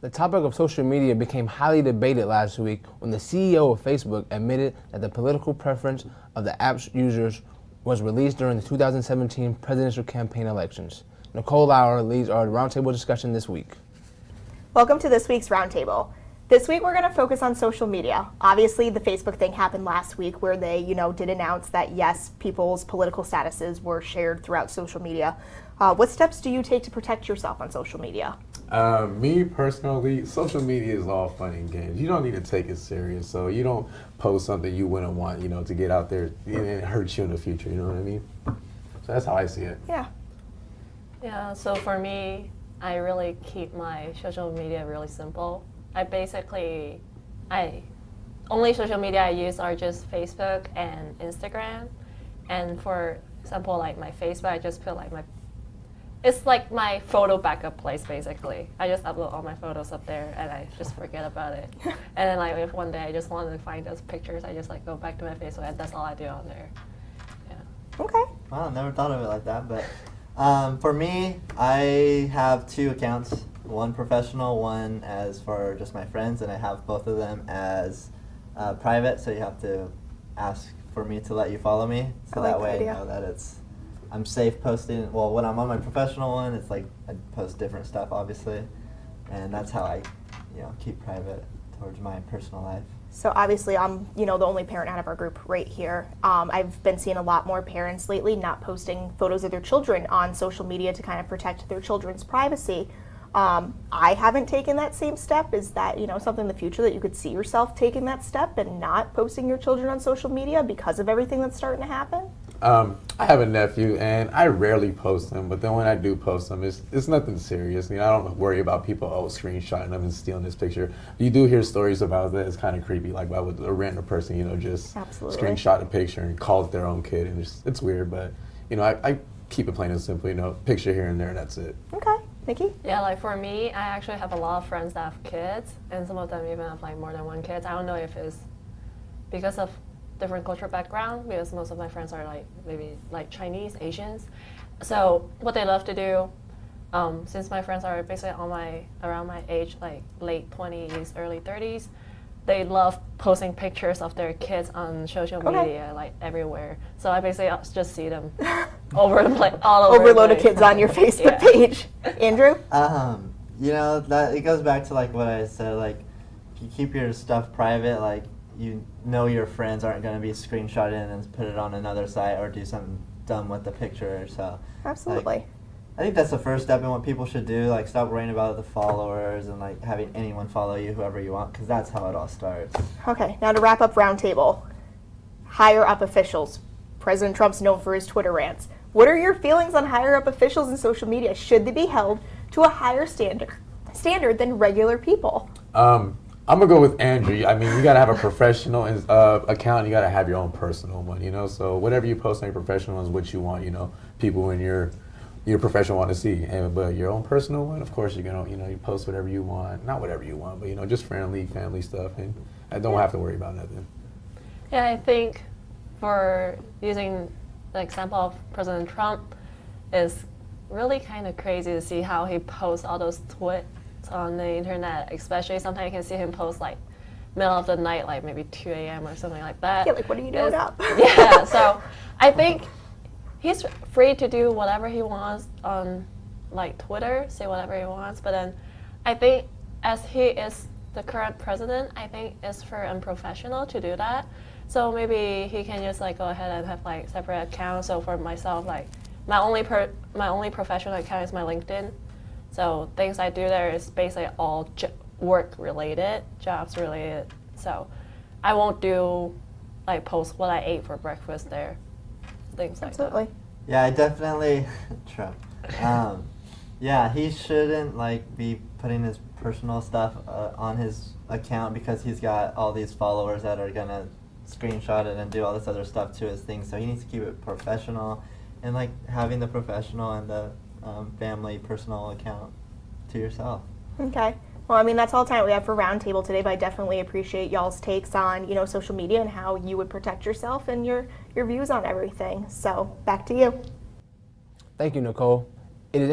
The topic of social media became highly debated last week when the CEO of Facebook admitted that the political preference of the app's users was released during the 2017 presidential campaign elections. Nicole Lauer leads our roundtable discussion this week. Welcome to this week's roundtable. This week we're going to focus on social media. Obviously, the Facebook thing happened last week where they, did announce that yes, people's political statuses were shared throughout social media. What steps do you take to protect yourself on social media? Me personally, social media is all fun and games. You don't need to take it serious, so you don't post something you wouldn't want, to get out there and it hurts you in the future, you know what I mean? So that's how I see it. Yeah, so for me, I really keep my social media really simple. Only social media I use are just Facebook and Instagram. And for example, like my Facebook, I just put it's like my photo backup place basically. I just upload all my photos up there and I just forget about it. And then if one day I just want to find those pictures, I just go back to my Facebook and that's all I do on there. Yeah. Okay. Wow, never thought of it like that, but for me, I have two accounts. One professional, one as for just my friends, and I have both of them as private, so you have to ask for me to let you follow me, so that way I know that I'm safe posting. Well, when I'm on my professional one, it's I post different stuff, obviously, and that's how I, keep private towards my personal life. So obviously I'm, the only parent out of our group right here. I've been seeing a lot more parents lately not posting photos of their children on social media to kind of protect their children's privacy. I haven't taken that same step. Is that, something in the future that you could see yourself taking that step and not posting your children on social media because of everything that's starting to happen? I have a nephew, and I rarely post them, but then when I do post them, it's nothing serious. I don't worry about people screenshotting them and stealing this picture. You do hear stories about that. It's kind of creepy, with a random person, just Absolutely. Screenshot a picture and call it their own kid, and it's weird, but I keep it plain and simple. Picture here and there, that's it. Okay. Nikki? Yeah, for me, I actually have a lot of friends that have kids, and some of them even have more than one kid. I don't know if it's because of different cultural background, because most of my friends are maybe Chinese, Asians. So what they love to do, since my friends are basically around my age, late 20s, early 30s, they love posting pictures of their kids on social media, everywhere. So I basically just see them all over. Overload of kids on your Facebook page. Andrew? That it goes back to what I said. If you keep your stuff private, your friends aren't going to be screenshotted and put it on another site or do something dumb with the picture. So Absolutely. I think that's the first step in what people should do. Stop worrying about the followers and having anyone follow you, whoever you want, because that's how it all starts. Okay, now to wrap up roundtable, higher up officials. President Trump's known for his Twitter rants. What are your feelings on higher up officials in social media? Should they be held to a higher standard than regular people? I'm going to go with Andrew. You got to have a professional account. You got to have your own personal one, So whatever you post on your professional one is what you want, people in your profession want to see. But your own personal one, of course, you're going to, you post whatever you want. Not whatever you want, but, just friendly, family stuff. And I don't have to worry about nothing. Yeah, I think for using the example of President Trump is really kind of crazy to see how he posts all those tweets on the internet, especially sometimes you can see him post middle of the night, maybe 2 a.m. or something like that. Yeah, what are you doing up? Yeah, so I think he's free to do whatever he wants on Twitter, say whatever he wants, but then I think as he is the current president, I think it's for unprofessional to do that. So maybe he can just go ahead and have separate accounts. So for myself, my only professional account is my LinkedIn. So things I do there is basically all work related, jobs related. So I won't do post what I ate for breakfast there, things like that. Absolutely. Yeah, I definitely Trump. He shouldn't be putting his personal stuff on his account because he's got all these followers that are gonna screenshot it and do all this other stuff to his thing. So he needs to keep it professional and having the professional and the family personal account to yourself. Okay. Well, that's all the time we have for Roundtable today, but I definitely appreciate y'all's takes on, social media and how you would protect yourself and your views on everything. So back to you. Thank you, Nicole. It is